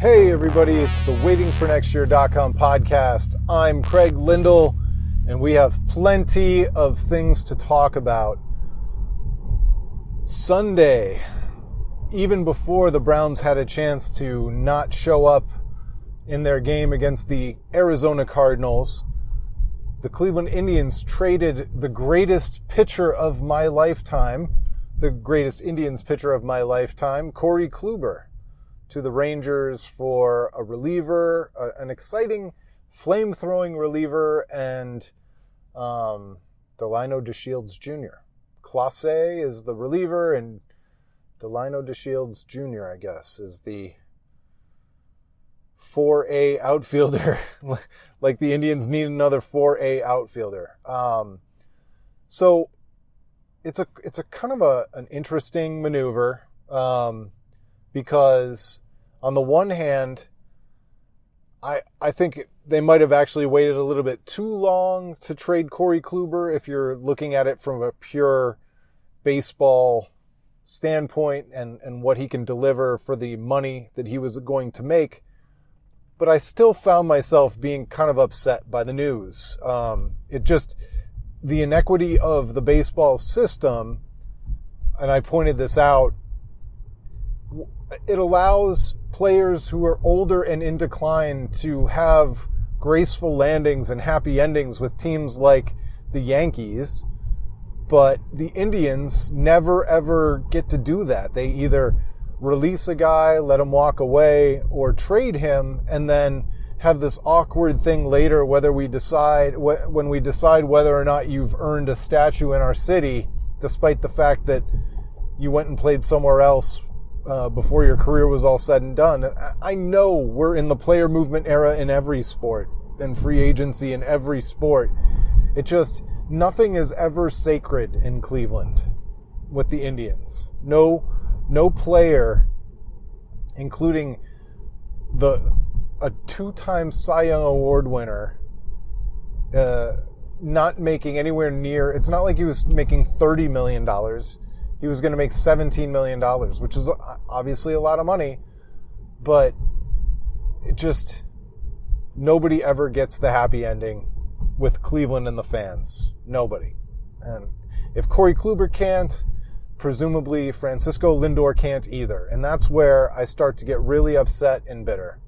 Hey everybody, it's the waitingfornextyear.com podcast. I'm Craig Lindell, and we have plenty of things to talk about. Sunday, even before the Browns had a chance to not show up in their game against the Arizona Cardinals, the Cleveland Indians traded the greatest pitcher of my lifetime, the greatest Indians pitcher of my lifetime, Corey Kluber, to the Rangers for a reliever, an exciting flame-throwing reliever, and Delino DeShields Jr. Clase is the reliever, and Delino DeShields Jr., I guess, is the 4A outfielder. Like the Indians need another 4A outfielder. So it's a kind of an interesting maneuver. Because on the one hand, I think they might have actually waited a little bit too long to trade Corey Kluber if you're looking at it from a pure baseball standpoint and what he can deliver for the money that he was going to make. But I still found myself being kind of upset by the news. The inequity of the baseball system, and I pointed this out, it allows players who are older and in decline to have graceful landings and happy endings with teams like the Yankees, but the Indians never ever get to do that. They either release a guy, let him walk away, or trade him, and then have this awkward thing later when we decide whether or not you've earned a statue in our city, despite the fact that you went and played somewhere else before your career was all said and done. I know we're in the player movement era in every sport and free agency in every sport. Nothing is ever sacred in Cleveland with the Indians. No player, including a two-time Cy Young Award winner, not making anywhere near, it's not like he was making $30 million. He was going to make $17 million, which is obviously a lot of money, but nobody ever gets the happy ending with Cleveland and the fans. Nobody. And if Corey Kluber can't, presumably Francisco Lindor can't either. And that's where I start to get really upset and bitter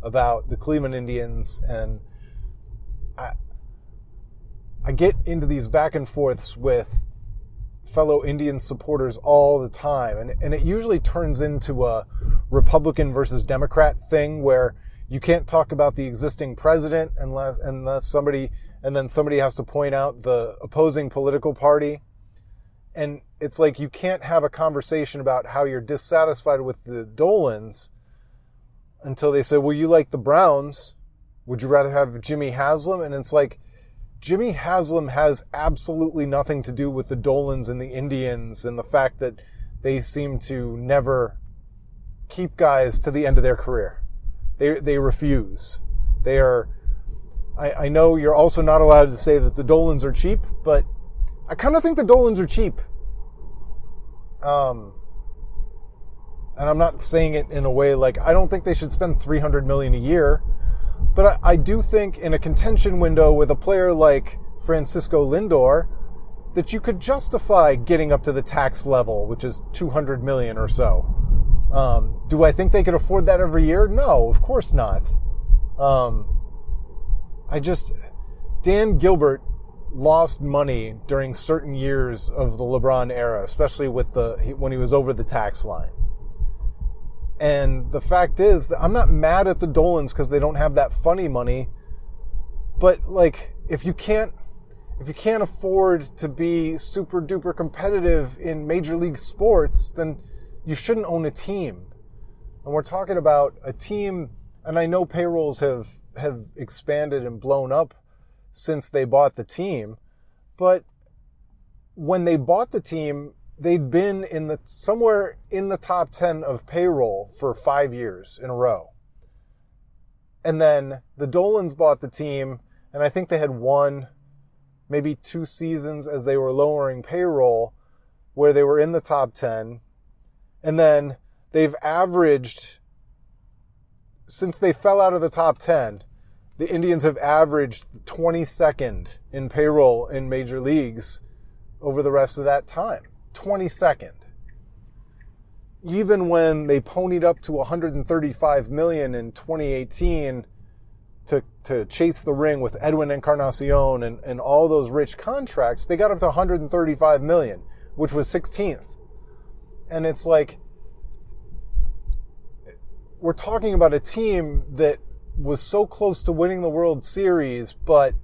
about the Cleveland Indians. And I get into these back and forths with fellow Indian supporters all the time, and it usually turns into a Republican versus Democrat thing where you can't talk about the existing president unless somebody has to point out the opposing political party. And it's like you can't have a conversation about how you're dissatisfied with the Dolans until they say, well, you like the Browns, would you rather have Jimmy Haslam? And it's like, Jimmy Haslam has absolutely nothing to do with the Dolans and the Indians and the fact that they seem to never keep guys to the end of their career. They refuse. They are. I know you're also not allowed to say that the Dolans are cheap, but I kind of think the Dolans are cheap. And I'm not saying it in a way like I don't think they should spend $300 million a year. But I do think in a contention window with a player like Francisco Lindor that you could justify getting up to the tax level, which is $200 million or so. Do I think they could afford that every year? No, of course not. Dan Gilbert lost money during certain years of the LeBron era, especially when he was over the tax line. And the fact is that I'm not mad at the Dolans because they don't have that funny money. But like, if you can't afford to be super duper competitive in major league sports, then you shouldn't own a team. And we're talking about a team, and I know payrolls have expanded and blown up since they bought the team. But when they bought the team, they'd been somewhere in the top 10 of payroll for 5 years in a row. And then the Dolans bought the team, and I think they had 1, maybe 2 seasons as they were lowering payroll, where they were in the top 10. And then they've averaged, since they fell out of the top 10, the Indians have averaged 22nd in payroll in major leagues over the rest of that time. 22nd. Even when they ponied up to $135 million in 2018 to chase the ring with Edwin Encarnacion and all those rich contracts, they got up to $135 million, which was 16th. And it's like, we're talking about a team that was so close to winning the World Series, but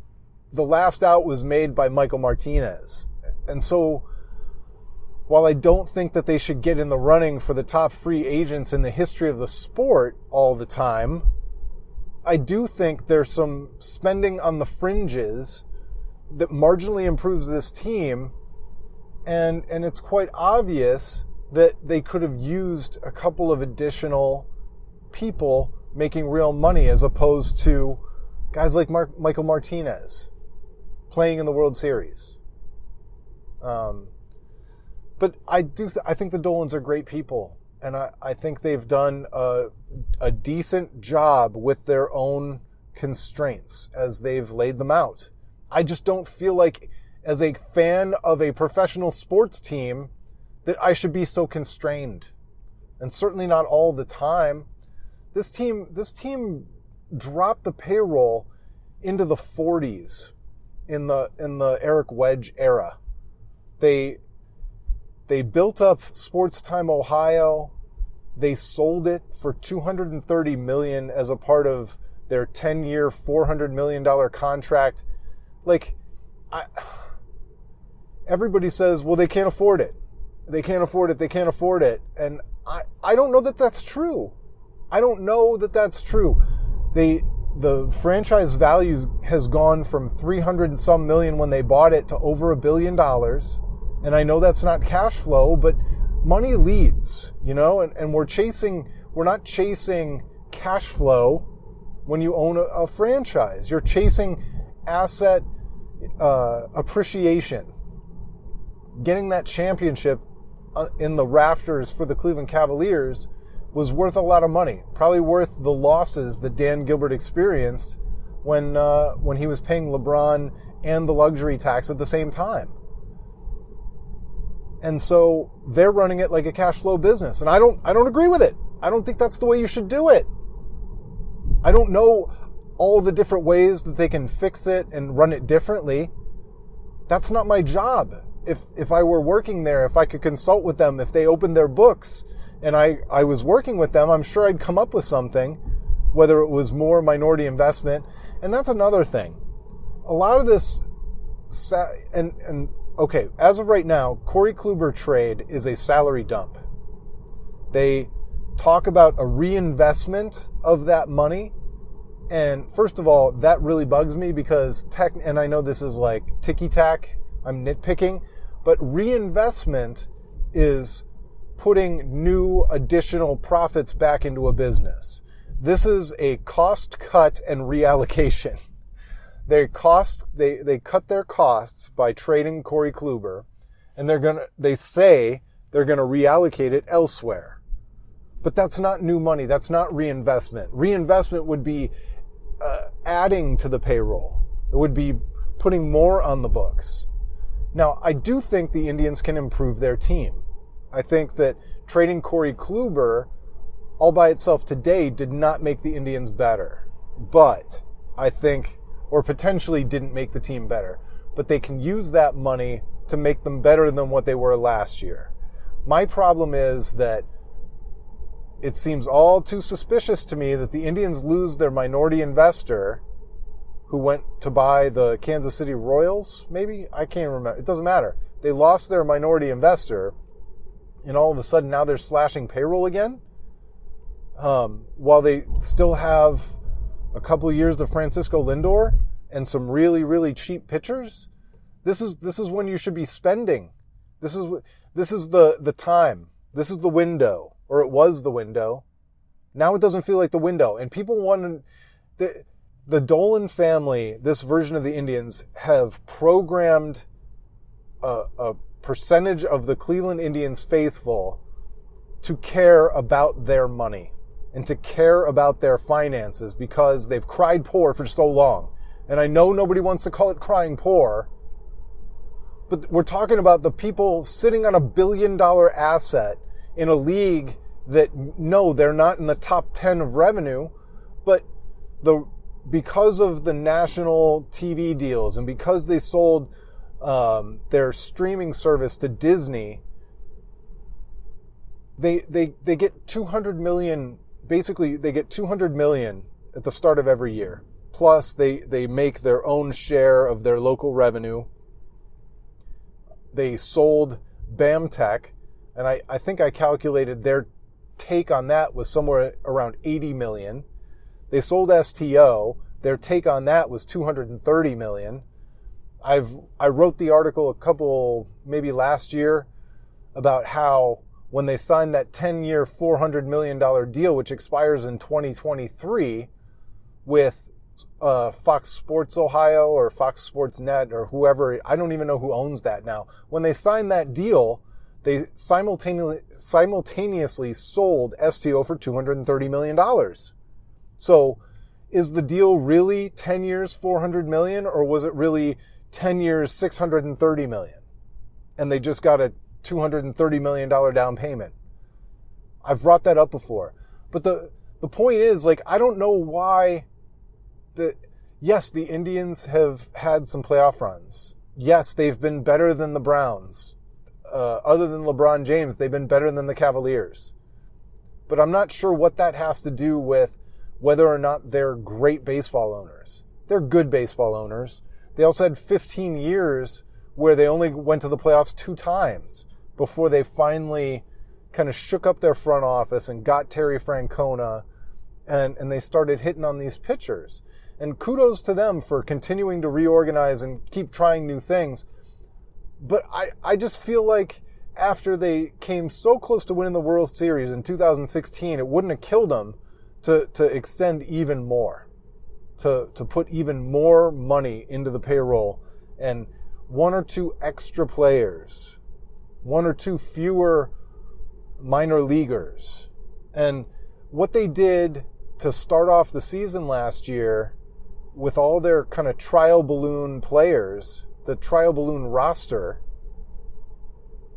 the last out was made by Michael Martinez. And so, while I don't think that they should get in the running for the top free agents in the history of the sport all the time, I do think there's some spending on the fringes that marginally improves this team, and it's quite obvious that they could have used a couple of additional people making real money as opposed to guys like Michael Martinez playing in the World Series. But I think the Dolans are great people, and I think they've done a decent job with their own constraints as they've laid them out. I just don't feel like, as a fan of a professional sports team, that I should be so constrained, and certainly not all the time. This team dropped the payroll into the 40s in the Eric Wedge era. They built up Sports Time Ohio. They sold it for $230 million as a part of their 10-year, $400 million contract. Like, everybody says, well, they can't afford it. They can't afford it. They can't afford it. And I don't know that that's true. I don't know that that's true. The franchise value has gone from 300 and some million when they bought it to over $1 billion. And I know that's not cash flow, but money leads, and we're not chasing cash flow when you own a franchise. You're chasing asset appreciation. Getting that championship in the rafters for the Cleveland Cavaliers was worth a lot of money, probably worth the losses that Dan Gilbert experienced when he was paying LeBron and the luxury tax at the same time. And so they're running it like a cash flow business, and I don't agree with it. I don't think that's the way you should do it. I don't know all the different ways that they can fix it and run it differently. That's not my job. If I were working there, if I could consult with them, if they opened their books and I was working with them, I'm sure I'd come up with something, whether it was more minority investment. And that's another thing. A lot of this, okay, as of right now, Corey Kluber trade is a salary dump. They talk about a reinvestment of that money. And first of all, that really bugs me because and I know this is like ticky-tack, I'm nitpicking, but reinvestment is putting new additional profits back into a business. This is a cost cut and reallocation. They cut their costs by trading Corey Kluber, and they say they're gonna reallocate it elsewhere. But that's not new money. That's not reinvestment. Reinvestment would be adding to the payroll. It would be putting more on the books. Now, I do think the Indians can improve their team. I think that trading Corey Kluber all by itself today did not make the Indians better. But I think, or potentially didn't make the team better. But they can use that money to make them better than what they were last year. My problem is that it seems all too suspicious to me that the Indians lose their minority investor who went to buy the Kansas City Royals, maybe? I can't remember. It doesn't matter. They lost their minority investor, and all of a sudden now they're slashing payroll again, while they still have a couple of years of Francisco Lindor and some really, really cheap pitchers. This is when you should be spending. This is the time. This is the window, or it was the window. Now it doesn't feel like the window, and people want to. The Dolan family, this version of the Indians, have programmed a percentage of the Cleveland Indians faithful to care about their money and to care about their finances because they've cried poor for so long. And I know nobody wants to call it crying poor, but we're talking about the people sitting on $1 billion asset in a league that, no, they're not in the top 10 of revenue, but because of the national TV deals and because they sold their streaming service to Disney, they get $200 million. Basically, they get $200 million at the start of every year. Plus, they make their own share of their local revenue. They sold BAMTech, and I think I calculated their take on that was somewhere around $80 million. They sold STO. Their take on that was $230 million. I wrote the article maybe last year about how when they signed that 10-year, $400 million deal, which expires in 2023 with Fox Sports Ohio or Fox Sports Net or whoever, I don't even know who owns that now. When they signed that deal, they simultaneously sold STO for $230 million. So is the deal really 10 years, $400 million, or was it really 10 years, $630 million? And they just got a $230 million down payment. I've brought that up before. But the point is, like, I don't know why yes, the Indians have had some playoff runs. Yes, they've been better than the Browns. Other than LeBron James, they've been better than the Cavaliers. But I'm not sure what that has to do with whether or not they're great baseball owners. They're good baseball owners. They also had 15 years where they only went to the playoffs 2 times before they finally kind of shook up their front office and got Terry Francona, and they started hitting on these pitchers. And kudos to them for continuing to reorganize and keep trying new things. But I just feel like after they came so close to winning the World Series in 2016, it wouldn't have killed them to extend even more, to put even more money into the payroll and 1 or 2 extra players, 1 or 2 fewer minor leaguers. And what they did to start off the season last year with all their kind of trial balloon players, the trial balloon roster,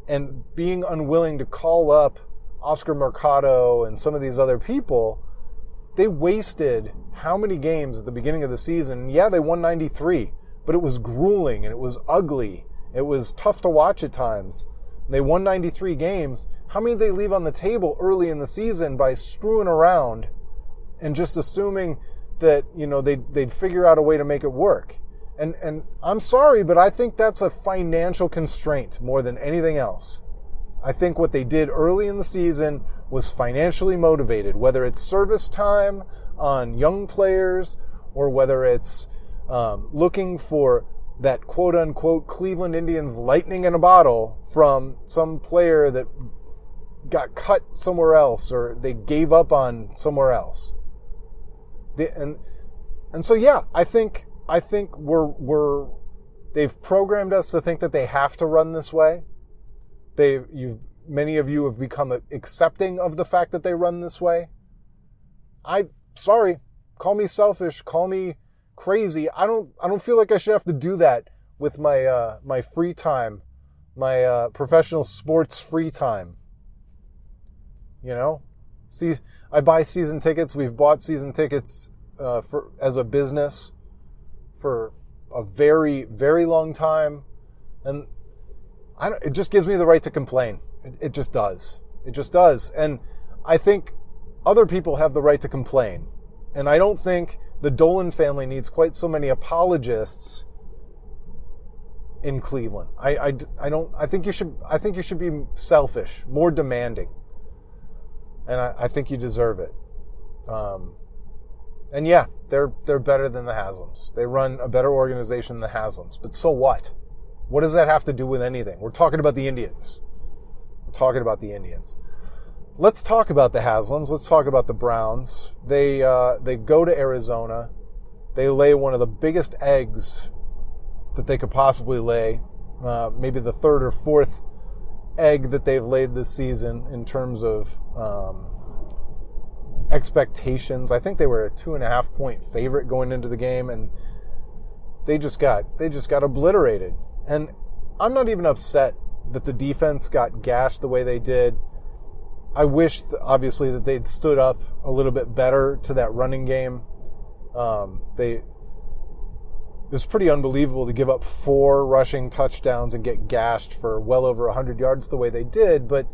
and being unwilling to call up Oscar Mercado and some of these other people, they wasted how many games at the beginning of the season? Yeah, they won 93, but it was grueling and it was ugly. It was tough to watch at times. They won 93 games. How many did they leave on the table early in the season by screwing around and just assuming that, you know, they'd figure out a way to make it work? And I'm sorry, but I think that's a financial constraint more than anything else. I think what they did early in the season was financially motivated, whether it's service time on young players or whether it's looking for that quote-unquote Cleveland Indians lightning in a bottle from some player that got cut somewhere else or they gave up on somewhere else. And so, yeah, I think they've programmed us to think that they have to run this way. Many of you have become accepting of the fact that they run this way. Sorry, call me selfish, call me crazy. I don't feel like I should have to do that with my my free time, my professional sports free time. You know, see, I buy season tickets. We've bought season tickets as a business for a very, very long time, and it just gives me the right to complain. It just does. It just does. And I think other people have the right to complain. And I don't think the Dolan family needs quite so many apologists in Cleveland. I think you should be selfish, more demanding. And I think you deserve it. And yeah, they're better than the Haslam's. They run a better organization than the Haslam's. But so what? What does that have to do with anything? We're talking about the Indians. Let's talk about the Haslam's. Let's talk about the Browns. They go to Arizona. They lay one of the biggest eggs that they could possibly lay maybe the third or fourth egg that they've laid this season in terms of expectations. I think they were a 2.5 point favorite going into the game, and they just got obliterated. And I'm not even upset that the defense got gashed the way they did. I wish, obviously, that they'd stood up a little bit better to that running game. It was pretty unbelievable to give up 4 rushing touchdowns and get gashed for well over 100 yards the way they did. But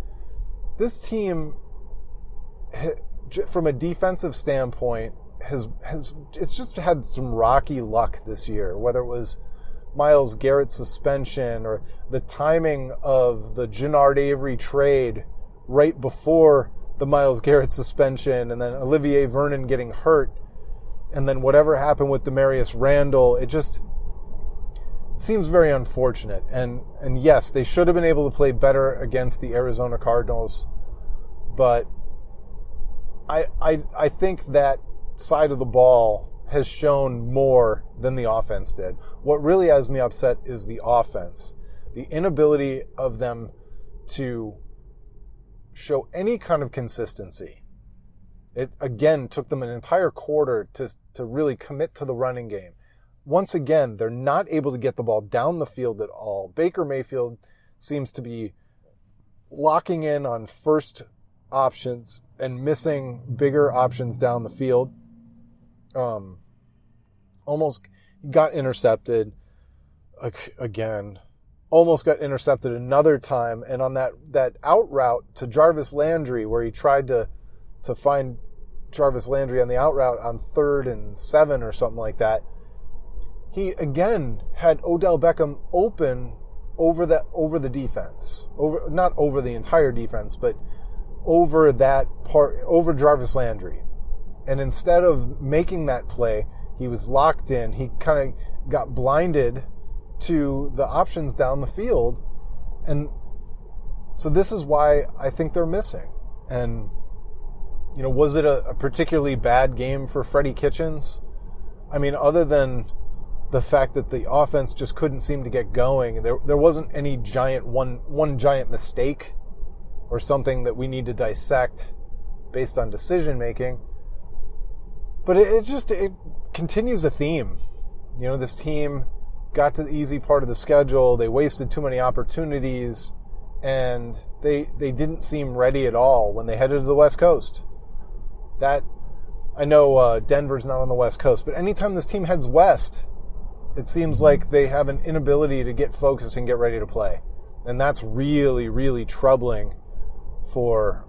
this team, from a defensive standpoint, it's just had some rocky luck this year, whether it was Myles Garrett's suspension or the timing of the Jannard Avery trade right before the Myles Garrett suspension, and then Olivier Vernon getting hurt, and then whatever happened with Demarius Randall. It seems very unfortunate. And yes, they should have been able to play better against the Arizona Cardinals, but I think that side of the ball has shown more than the offense did. What really has me upset is the offense. The inability of them to show any kind of consistency. It, again, took them an entire quarter to really commit to the running game. Once again, they're not able to get the ball down the field at all. Baker Mayfield seems to be locking in on first options and missing bigger options down the field. Almost got intercepted again. Almost got intercepted another time. And on that out route to Jarvis Landry, where he tried to find Jarvis Landry on the out route on 3rd and 7 or something like that, he again had Odell Beckham open over the defense. Not over the entire defense, but over that part, over Jarvis Landry. And instead of making that play, he was locked in. He kind of got blinded to the options down the field. And so this is why I think they're missing. And, was it a particularly bad game for Freddie Kitchens? I mean, other than the fact that the offense just couldn't seem to get going, there wasn't any one giant mistake or something that we need to dissect based on decision making. But it continues a theme. This team got to the easy part of the schedule. They wasted too many opportunities, and they didn't seem ready at all when they headed to the West Coast. That, I know Denver's not on the West Coast, but anytime this team heads west, it seems like they have an inability to get focused and get ready to play. And that's really, really troubling for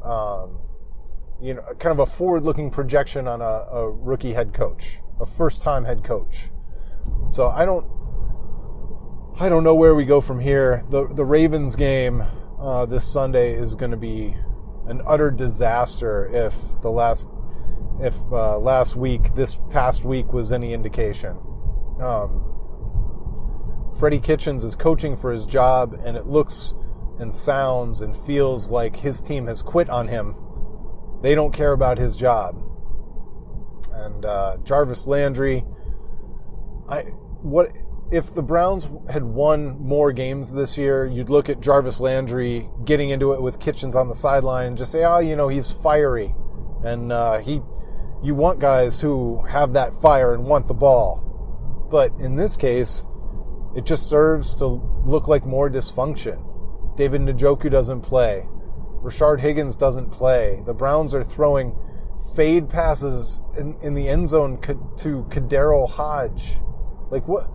kind of a forward-looking projection on a rookie head coach, a first-time head coach. So I don't know where we go from here. The Ravens game this Sunday is going to be an utter disaster if this past week was any indication. Freddie Kitchens is coaching for his job, and it looks and sounds and feels like his team has quit on him. They don't care about his job. And Jarvis Landry, if the Browns had won more games this year, you'd look at Jarvis Landry getting into it with Kitchens on the sideline and just say, he's fiery. And you want guys who have that fire and want the ball. But in this case, it just serves to look like more dysfunction. David Njoku doesn't play. Rashard Higgins doesn't play. The Browns are throwing fade passes in the end zone to Kaderil Hodge. Like, what?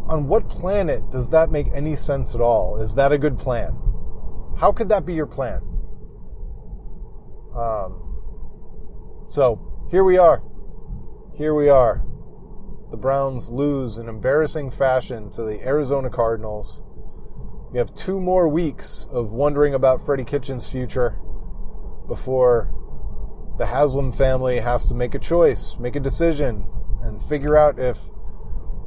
On what planet does that make any sense at all? Is that a good plan? How could that be your plan? So here we are. The Browns lose in embarrassing fashion to the Arizona Cardinals. We have 2 more weeks of wondering about Freddie Kitchens' future before the Haslam family has to make a choice, make a decision, and figure out if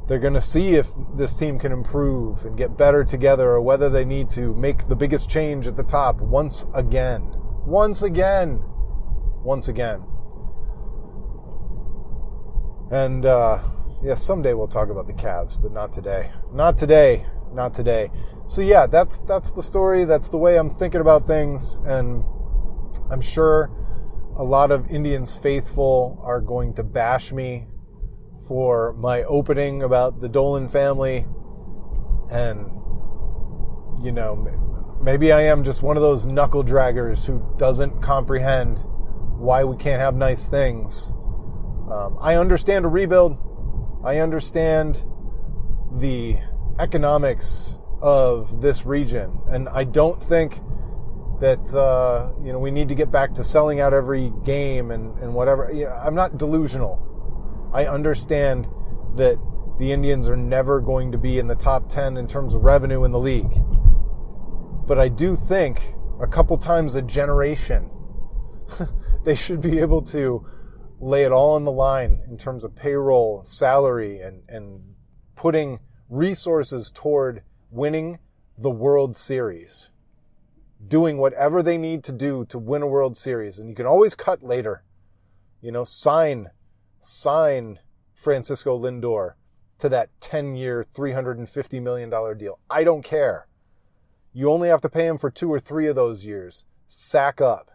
they're going to see if this team can improve and get better together, or whether they need to make the biggest change at the top once again. And, someday we'll talk about the Cavs, but not today. Not today. not today. So yeah, that's the story. That's the way I'm thinking about things. And I'm sure a lot of Indians faithful are going to bash me for my opening about the Dolan family. And, you know, maybe I am just one of those knuckle draggers who doesn't comprehend why we can't have nice things. I understand a rebuild. I understand the economics of this region. And I don't think that, we need to get back to selling out every game and whatever. I'm not delusional. I understand that the Indians are never going to be in the top 10 in terms of revenue in the league. But I do think a couple times a generation, they should be able to lay it all on the line in terms of payroll, salary, and putting resources toward winning the World Series. Doing whatever they need to do to win a World Series. And you can always cut later. Sign Francisco Lindor to that 10-year, $350 million deal. I don't care. You only have to pay him for 2 or 3 of those years. Sack up.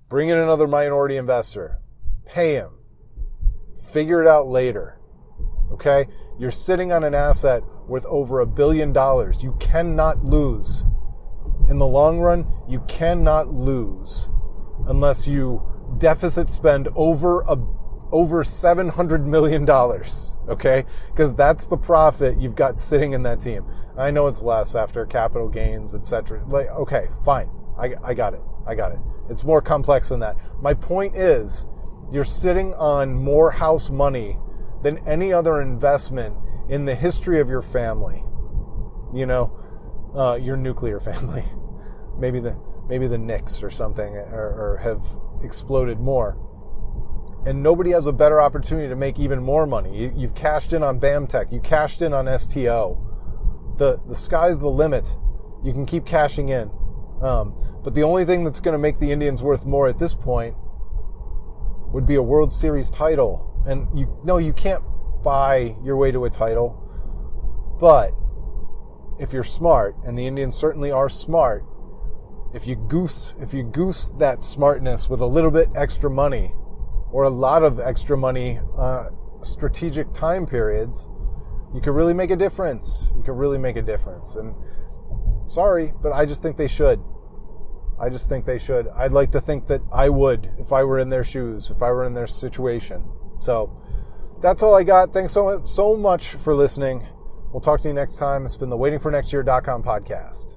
Bring in another minority investor. Pay him. Figure it out later. Okay? You're sitting on an asset worth over $1 billion. You cannot lose. In the long run, you cannot lose unless you deficit spend over $700 million. Okay? Because that's the profit you've got sitting in that team. I know it's less after capital gains, etc. Okay, fine. I got it. It's more complex than that. My point is, you're sitting on more house money than any other investment in the history of your family. Your nuclear family. Maybe the Knicks or something or have exploded more. And nobody has a better opportunity to make even more money. You've cashed in on BAMTech. You cashed in on STO. The sky's the limit. You can keep cashing in. But the only thing that's going to make the Indians worth more at this point would be a World Series title. And you can't buy your way to a title. But if you're smart, and the Indians certainly are smart, if you goose that smartness with a little bit extra money or a lot of extra money, strategic time periods, you could really make a difference. And sorry, but I just think they should. I'd like to think that I would if I were in their shoes, if I were in their situation. So that's all I got. Thanks so much for listening. We'll talk to you next time. It's been the waitingfornextyear.com podcast.